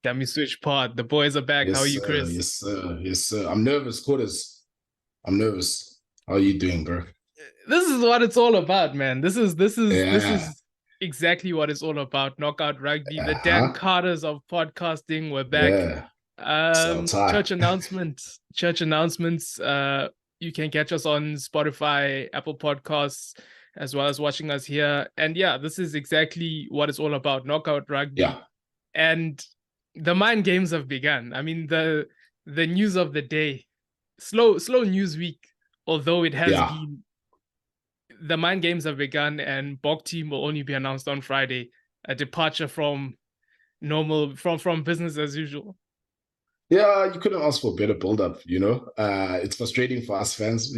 Got me switch pod. The boys are back. How Yes, are you, sir. Chris? Yes, sir. Yes, sir. I'm nervous, quarters. I'm nervous. How are you doing, bro? This is what it's all about, man. This is Yeah. exactly what it's all about. Knockout rugby. The Dan Uh-huh. Carters of podcasting. We're back. Yeah. So tight. Church announcements. Church announcements. You can catch us on Spotify, Apple Podcasts, as well as watching us here. And yeah, this is exactly what it's all about. Knockout rugby. Yeah. And the mind games have begun. I mean, the news of the day, slow news week, although it has Yeah. been. The mind games have begun, and Bok team will only be announced on Friday. A departure from normal, from business as usual. Yeah, you couldn't ask for a better build-up. It's frustrating for us fans,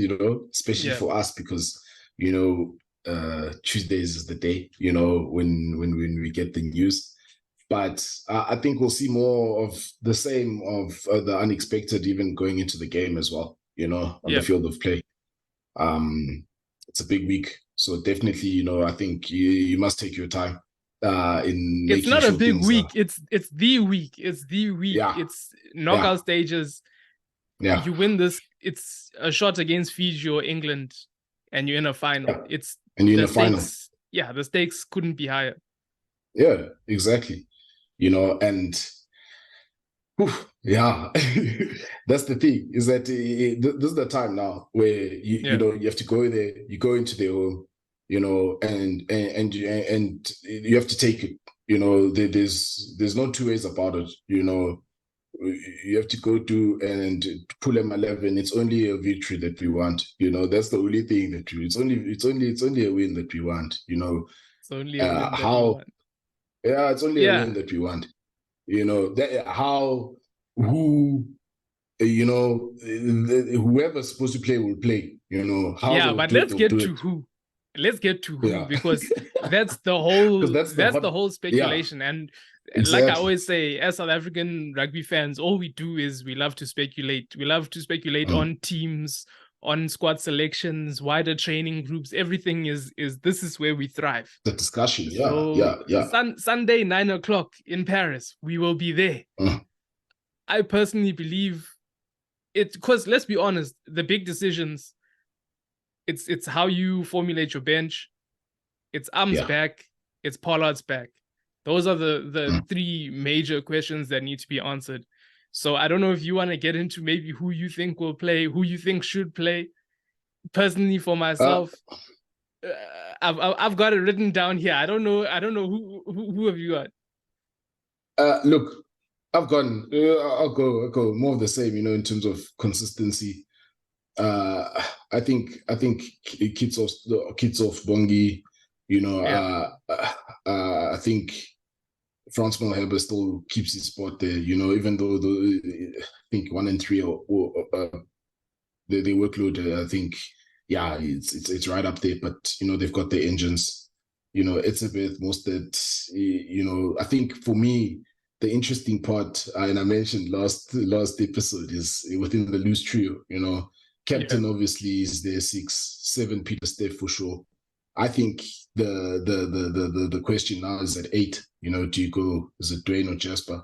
especially Yeah, for us because, Tuesdays is the day, when we get the news. But I think we'll see more of the same of the unexpected even going into the game as well, on the yeah. field of play. Um, it's a big week, so definitely, I think you must take your time in It's making not a sure big things are. week. It's the week. It's the week. Yeah, It's yeah, knockout stages. yeah, You win this. It's a shot against Fiji or England, and you're in a final. yeah. It's And you're in the the final. stakes. Yeah, the stakes couldn't be higher. Yeah, exactly. And whew, yeah, that's the thing is that this is the time now where Yeah. you have to go there, you go into their home, and you have to take it. There's no two ways about it. You have to go to and pull M11. It's only a victory that we want. That's the only thing that we. It's only a win that we want. It's only a win that we How? want. Yeah, it's only a Yeah, win that we want. That how who whoever's supposed to play will play. How yeah, they'll but do it, let's they'll get do to it. who. Let's get to who Yeah, because that's the because whole that's the that's hot. the whole Yeah, speculation. And like I exactly. always say, as South African rugby fans, all we do is we love to speculate. We love to speculate Mm. on teams, on squad selections, wider training groups. Everything is this is where we thrive. The discussion. Yeah, So yeah, yeah. Sunday 9 o'clock in Paris, we will be there. Mm. I personally believe it because let's be honest, the big decisions it's how you formulate your bench. It's Arm's Yeah. back. It's Pollard's back. Those are the Mm. three major questions that need to be answered. So I don't know if you want to get into maybe who you think will play, who you think should play. Personally, for Uh, myself, uh, I've got it written down here. I don't know who have you got? Look, I've gone. I'll go more of the same. In terms of consistency. I think kids off Bongi. You know, Yeah, I think Franz Malherbe still keeps his spot there. Even though I think 1 and 3 or the workload. I think yeah, it's right up there. But they've got their engines. It's a bit most that I think for me the interesting part, and I mentioned last episode, is within the loose trio. yeah, Captain obviously is there 6, 7 Peter Steph for sure. I think the question now is at 8. Do you go, is it Dwayne or Jasper?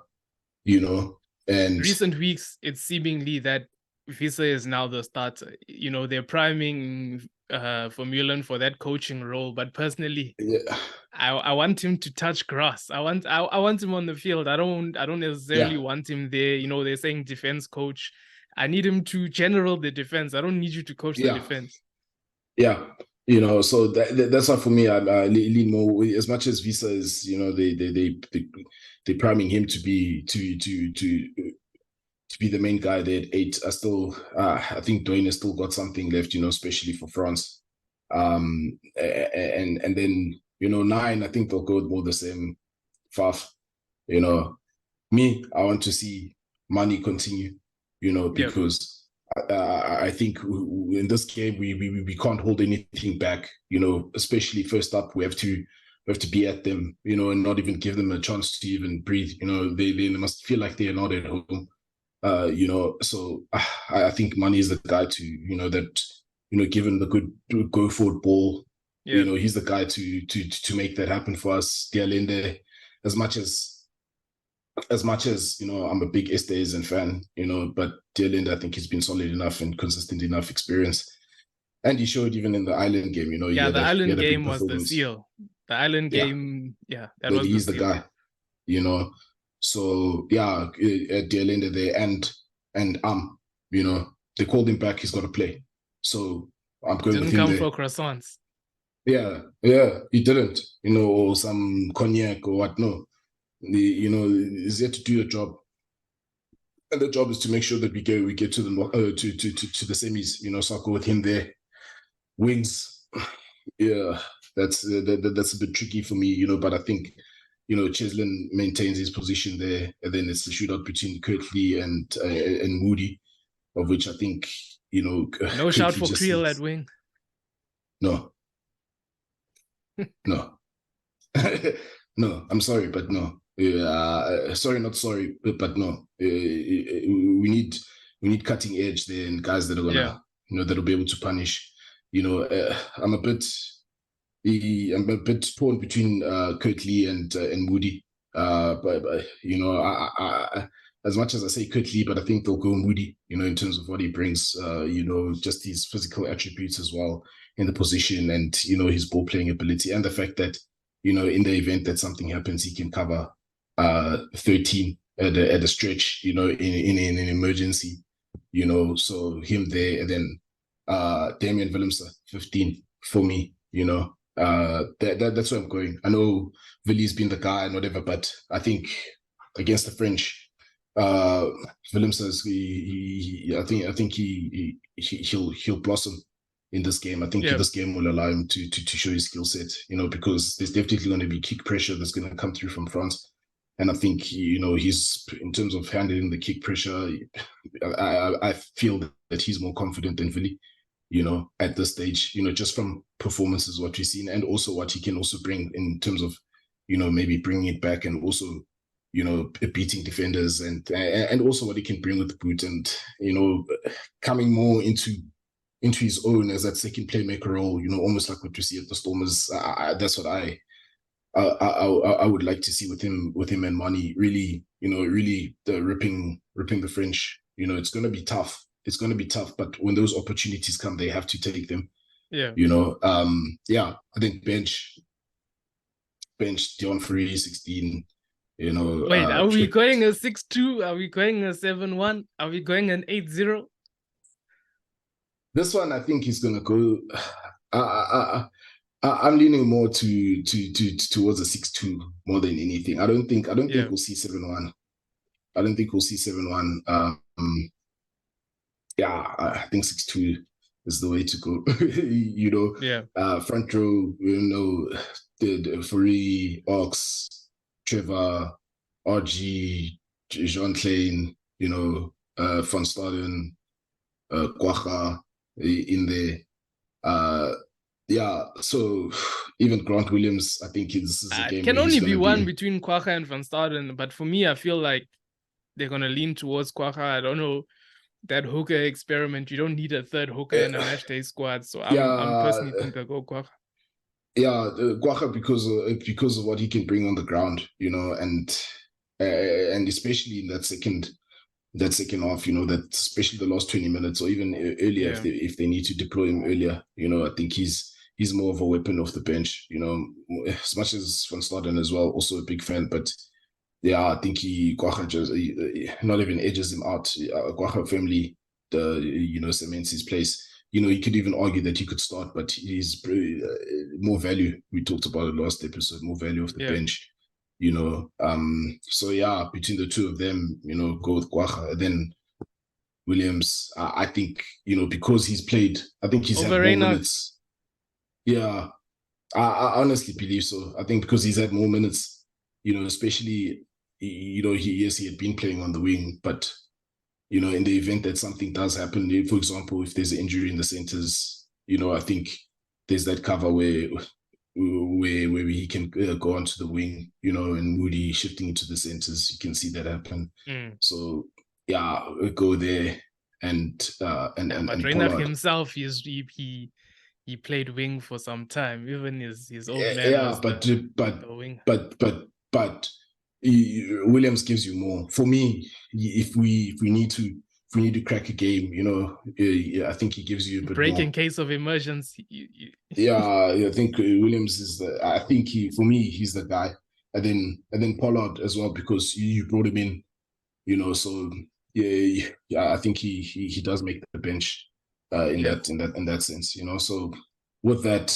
You know, and recent weeks, it's seemingly that Visa is now the starter. They're priming for Mulan for that coaching role, but personally, yeah, I want him to touch grass. I want him on the field. I don't necessarily yeah, want him there. They're saying defense coach. I need him to general the defense. I don't need you to coach the yeah, defense. yeah. So that's why for me, I lean more, as much as Visa is, they're priming him to be the main guy there at 8. I think Dwayne has still got something left, especially for France. And then 9, I think they'll go with more the same. 5, you know, me, I want to see Money continue, Yeah, because I think in this game we can't hold anything back, especially first up. We have to be at them, and not even give them a chance to even breathe. They must feel like they are not at home. So I think Money is the guy to, that, given the good go forward ball, yeah, he's the guy to make that happen for us. Dialende, as much as as much as, I'm a big Esterhuizen fan, but Dearland, I think he's been solid enough and consistent enough experience. And he showed even in the Ireland game, he Yeah, had the he Ireland had a big game was the performance. seal. The Ireland Yeah, game, that was the he's the seal. guy, So yeah, at Dearland there and they called him back. He's got to play. So I'm going with Didn't him come there. for croissants. Yeah, he didn't, or some cognac or what. No, he's there to do a job, and the job is to make sure that we get to the to the semis. So I'll go with him there. Wings, yeah, that's a bit tricky for me, but I think Cheslin maintains his position there, and then it's the shootout between Kirtley and Moody, of which I think no shout for Creel at wing. No. No. No, I'm sorry, but no. Sorry, not sorry, but no. We need cutting edge there and guys that are gonna that'll be able to punish. I'm a bit torn between Kirtley and Moody. But I as much as I say Kirtley, but I think they'll go Moody, in terms of what he brings, just his physical attributes as well in the position, and his ball playing ability, and the fact that in the event that something happens, he can cover 13 at a stretch, in an emergency, so him there, and then Damian Willemse 15 for me, that's where I'm going. I know Villy's been the guy and whatever, but I think against the French, Willemse I think he'll blossom in this game. I think this game will allow him to show his skill set, because there's definitely going to be kick pressure that's going to come through from France. And I think, he's, in terms of handling the kick pressure, I feel that he's more confident than Villy, at this stage, just from performances, what we've seen, and also what he can also bring in terms of, maybe bringing it back, and also, beating defenders, and also what he can bring with the boot, and, coming more into his own as that second playmaker role, almost like what we see at the Stormers. That's what I would like to see with him and Mani, really, really ripping the French. It's going to be tough. It's going to be tough, but when those opportunities come, they have to take them. Yeah. I think bench Dion Free 16. Wait, are we going a 6-2? Are we going a 7-1? Are we going an 8-0? This one, I think he's gonna go. I'm leaning more towards a 6-2 more than anything. I don't think we'll see 7-1. I don't think we'll see 7-1. I think 6-2 is the way to go. Front row, the Fourie, Ox, Trevor, RG, Jean Klein, Van Staden, Kwacha in there. So even Grant Williams, I think this is a game. It can only be one between Kwacha and Van Staden, but for me, I feel like they're gonna lean towards Kwacha. I don't know, that hooker experiment. You don't need a third hooker in a match day squad, so I'm personally think they'll go Kwacha. Yeah, Kwacha because of what he can bring on the ground, and especially in that second half, that especially the last 20 minutes or even earlier, if they need to deploy him earlier, I think he's more of a weapon off the bench, as much as Van Staden as well, also a big fan, but I think Kwacha just not even edges him out. Kwacha firmly cements his place. You could even argue that he could start, but he's more value. We talked about it last episode, more value off the bench. So between the two of them, go with Kwacha. Then Williams, I think, because he's played, I think he's had more minutes. Yeah, I honestly believe so. I think because he's had more minutes, especially, he had been playing on the wing, but, in the event that something does happen, for example, if there's an injury in the centers, I think there's that cover where he can go onto the wing, and Moody shifting into the centers. You can see that happen. So go there and Reinach himself, he played wing for some time, even his old man. But Williams gives you more. For me, if we need to crack a game, I think he gives you a bit Break more. in case of emergence. Yeah, I think Williams is I think for me, he's the guy. And then Pollard as well, because you brought him in, so yeah, I think he does make the bench in that sense, So with that,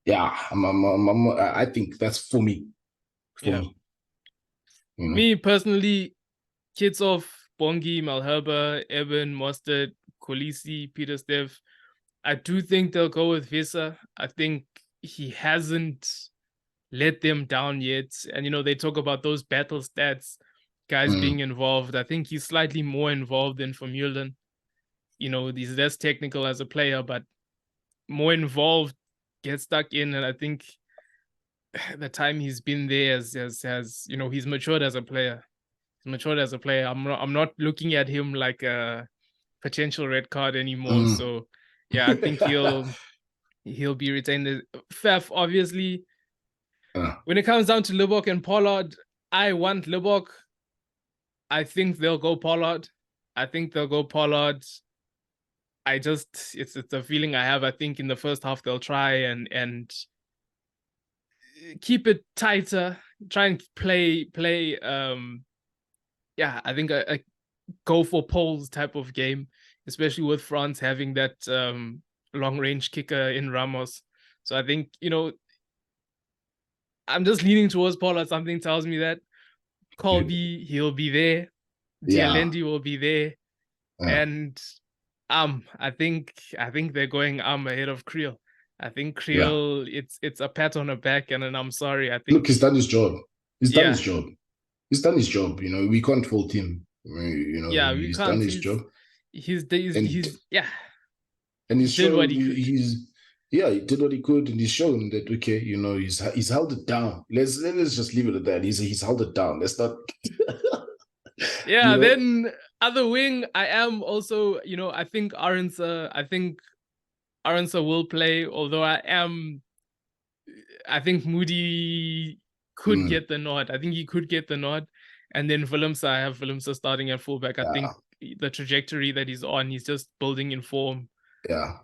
yeah, I think that's for me. Yeah. Me. Me personally, kids of Bongi, Malherbe, Eben, Mostert, Kolisi, Peter Stev. I do think they'll go with Visa. I think he hasn't let them down yet. And, they talk about those battle stats, guys being involved. I think he's slightly more involved than Vermeulen. He's less technical as a player, but more involved, gets stuck in. And I think the time he's been there has he's matured as a player. I'm not looking at him like a potential red card anymore. So yeah, I think he'll be retained. Faf, obviously. When it comes down to Libbok and Pollard, I want Libbok. I think they'll go Pollard. It's a feeling I have. I think in the first half they'll try and keep it tighter, try and play I think a go for poles type of game, especially with France having that long range kicker in Ramos. So I think, I'm just leaning towards Pollard. Something tells me that Colby, he'll be there. Dialendi will be there. And I think they're going ahead of Creel. I think Creel, it's a pat on the back, and I'm sorry. I think look, he's done his job. He's done his job. We can't fault him. He's done his job. He's and he's did shown what he could. He did what he could, and he's shown that he's held it down. Let's just leave it at that. He's held it down. Let's not. Then other wing, I am also, I think Arendse will play, although I think Moody could get the nod. I think he could get the nod. And then Willemse, I have Willemse starting at fullback. I think the trajectory that he's on, he's just building in form. Yeah.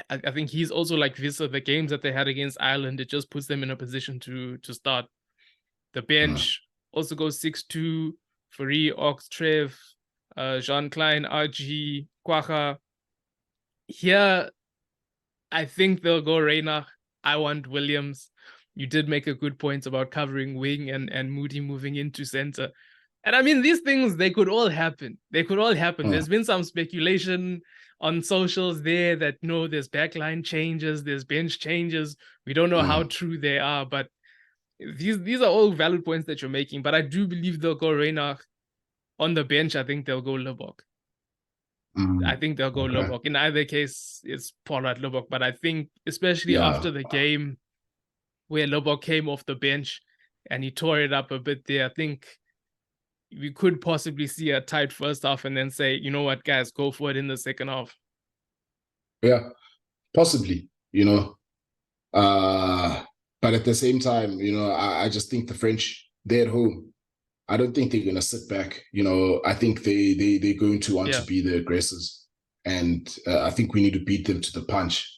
I think he's also like Visa. The games that they had against Ireland, it just puts them in a position to start. The bench also goes 6-2, Fourie, Ox, Trev, Jean Klein, RG, Kwacha. Here, I think they'll go Reynach. I want Williams. You did make a good point about covering wing and Moody moving into center. And I mean, these things, they could all happen. There's been some speculation on socials there that, there's backline changes, there's bench changes. We don't know how true they are, but these are all valid points that you're making. But I do believe they'll go Reynach. On the bench, I think they'll go Libbok. Libbok. In either case, it's Pollard, Libbok. But I think, especially after the game where Libbok came off the bench and he tore it up a bit there, I think we could possibly see a tight first half and then say, you know what, guys, go for it in the second half. Yeah, possibly, but at the same time, I just think the French, they're at home. I don't think they're going to sit back. I think they're going to want to be the aggressors. And I think we need to beat them to the punch.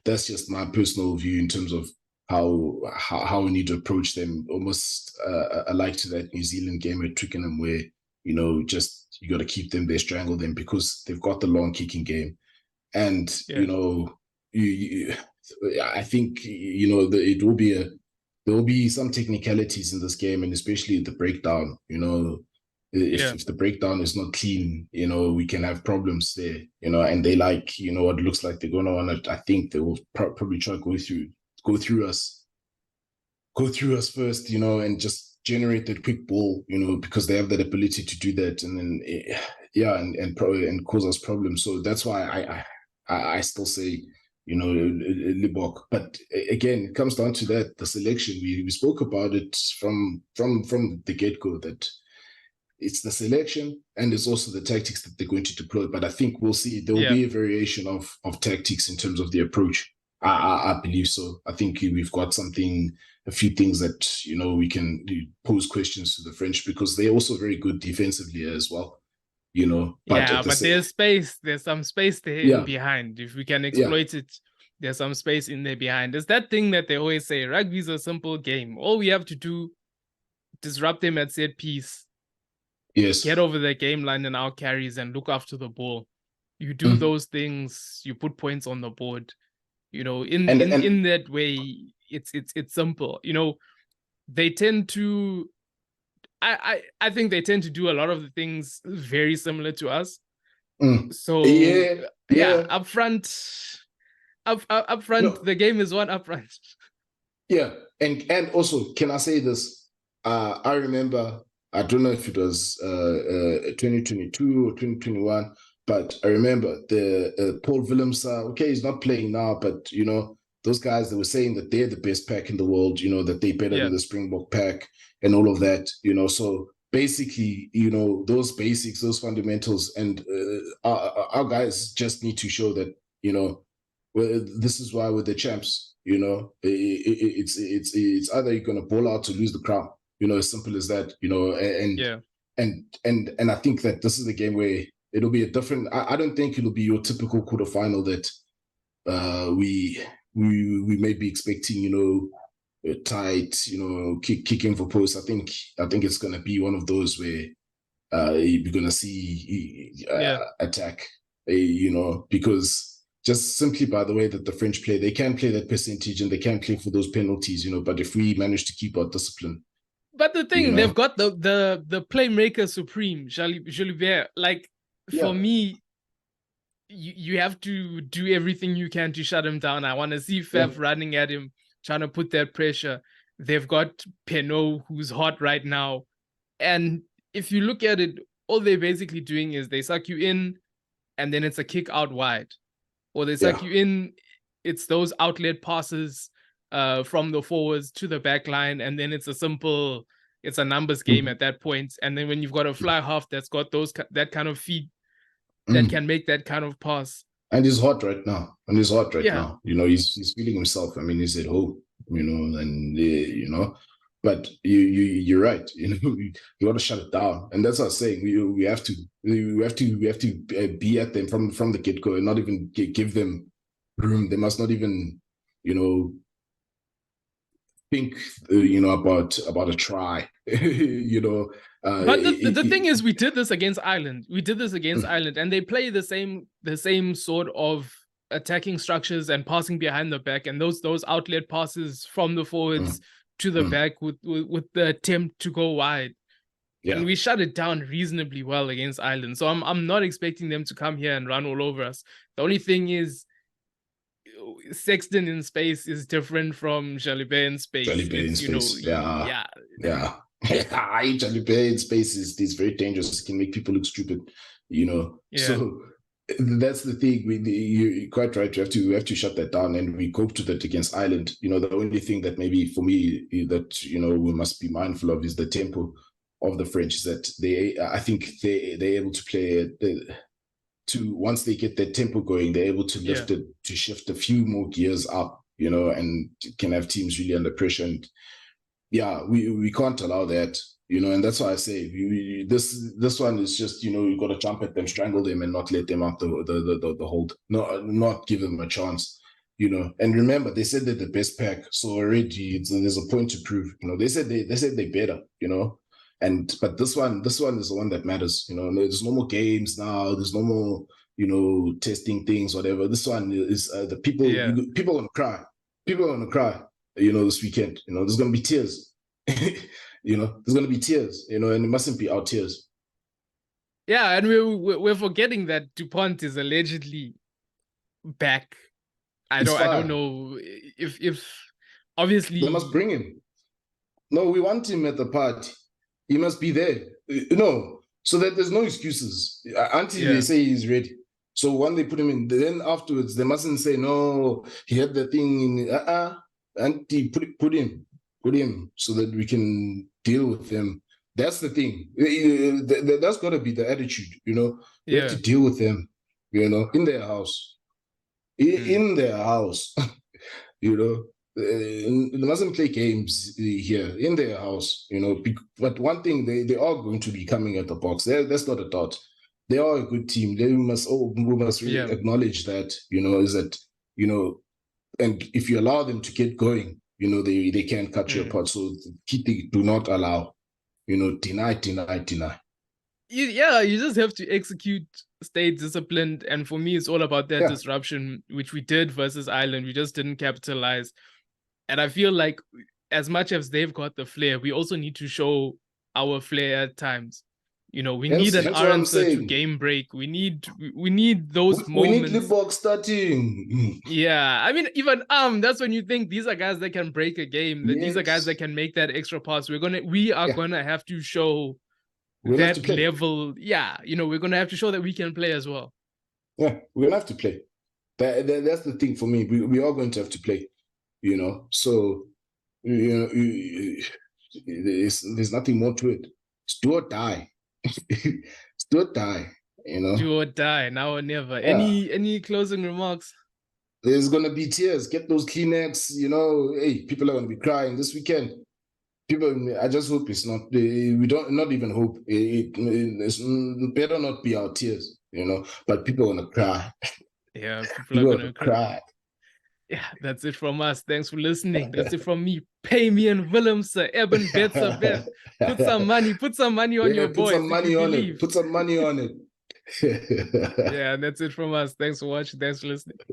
That's just my personal view in terms of how we need to approach them, almost alike to that New Zealand game at Twickenham where, just you got to keep them there, strangle them, because they've got the long kicking game. And, I think, it will be there will be some technicalities in this game, and especially the breakdown, if the breakdown is not clean, we can have problems there, and they what looks like they're going to want to, I think they will probably try to go through us first, and just generate that quick ball, because they have that ability to do that, and then, and cause us problems. So that's why I still say, Libbok. But again, it comes down to that, the selection. We spoke about it from the get-go, that it's the selection and it's also the tactics that they're going to deploy. But I think we'll see there will be a variation of tactics in terms of the approach. I believe so. I think we've got a few things that, we can pose questions to the French, because they're also very good defensively as well, but Yeah, at the but same, there's some space there in yeah, behind. If we can yeah, exploit it, there's some space in there behind. It's that thing that they always say, rugby's a simple game. All we have to do, disrupt them at set piece, get yes, over the game line and our carries and look after the ball. You do mm. those things, you put points on the board. In and in and in that way, it's simple. They tend to I think they tend to do a lot of the things very similar to us. mm. So Yeah, yeah, yeah, up front, no, the game is one up front. yeah, and also, can I say this? I remember, I don't know if it was 2022 or 2021, but I remember the Paul Willems. Okay, he's not playing now, but those guys, they were saying that they're the best pack in the world. That they're better Yeah, than the Springbok pack and all of that. So basically, those basics, those fundamentals, and our guys just need to show that well, this is why we're the champs. It's either you're gonna ball out to lose the crown. As simple as that. yeah, And I think that this is the game where it'll be a different. I don't think it'll be your typical quarterfinal that we may be expecting. Tight. Kicking for posts. I think it's gonna be one of those where you're gonna see yeah. attack. Because just simply by the way that the French play, they can play that percentage and they can play for those penalties, but if we manage to keep our discipline, But the thing, they've got the playmaker supreme, Jalibert. Like, yeah, for me, you have to do everything you can to shut him down. I want to see yeah, Faf running at him, trying to put that pressure. They've got Penaud, who's hot right now. And if you look at it, all they're basically doing is they suck you in, and then it's a kick out wide. Or they suck yeah, you in, it's those outlet passes from the forwards to the back line, and then it's a numbers game mm, at that point. And then when you've got a fly half that's got that kind of feet that mm. can make that kind of pass. And he's hot right now. Yeah, He's feeling himself. I mean, he's at home. And but you're right. You got to shut it down, and that's what I'm saying. We have to be at them from the get go, and not even give them room. They must not even think about a try. but the thing is, we did this against Ireland. And they play the same sort of attacking structures and passing behind the back, and those outlet passes from the forwards to the back with the attempt to go wide. Yeah. And we shut it down reasonably well against Ireland. So I'm not expecting them to come here and run all over us. The only thing is, Sexton in space is different from Jalibert in space. Jalibert in space, yeah. Jalibert in space is very dangerous. It can make people look stupid, Yeah. So that's the thing. You're quite right. We have to shut that down, and we coped with it against Ireland. The only thing that maybe for me that we must be mindful of is the tempo of the French. That I think they're able to play once they get their tempo going, they're able to lift it, to shift a few more gears up, and can have teams really under pressure. And we can't allow that, and that's why I say this one is just, you got to jump at them, strangle them, and not let them out the hold, not give them a chance, And remember, they said they're the best pack, so already there's a point to prove. They said they're better, but this one is the one that matters. There's no more games now. There's no more, testing things, whatever. This one is the people. Yeah. People are gonna cry. People are gonna cry. This weekend. There's gonna be tears. There's gonna be tears. And it mustn't be our tears. Yeah, and we're forgetting that DuPont is allegedly back. I don't know if obviously they must bring him. No, we want him at the party. He must be there. So that there's no excuses until they say he's ready. So when they put him in, then afterwards they mustn't say no. He had the thing in. Auntie, put him so that we can deal with them. That's the thing. That's got to be the attitude. We have to deal with them. In their house. In their house. you know. They mustn't play games here in their house, you know. But one thing, they are going to be coming at the Boks. That's not a doubt. They are a good team. We must really acknowledge that, you know, is that, you know, and if you allow them to get going, you know, they can cut you apart. So do not allow, you know, deny. You just have to execute, stay disciplined, and for me, it's all about that disruption, which we did versus Ireland. We just didn't capitalize. And I feel like as much as they've got the flair, we also need to show our flair at times. You know, we need an answer to game break. We need those moments. We need Springbok starting. Yeah, I mean, even that's when you think these are guys that can break a game. That these are guys that can make that extra pass. We are gonna have to show that level. Yeah, you know, we're gonna have to show that we can play as well. Yeah, we're gonna have to play. That's the thing for me. We are going to have to play. You know, so you know, there's nothing more to it. It's do or die. It's do or die. You know, do or die, now or never. Yeah. Any closing remarks? There's gonna be tears. Get those Kleenex. You know, hey, people are gonna be crying this weekend. People, I just hope it's not. We don't not even hope. It's better not be our tears. You know, but people are gonna cry. Yeah, people are gonna cry. Yeah, that's it from us. Thanks for listening. That's it from me. Pay me and Willems, Eben Betzer Bet. Put some money on your boys. Put some money on it. Put some money on it. Yeah, that's it from us. Thanks for watching. Thanks for listening.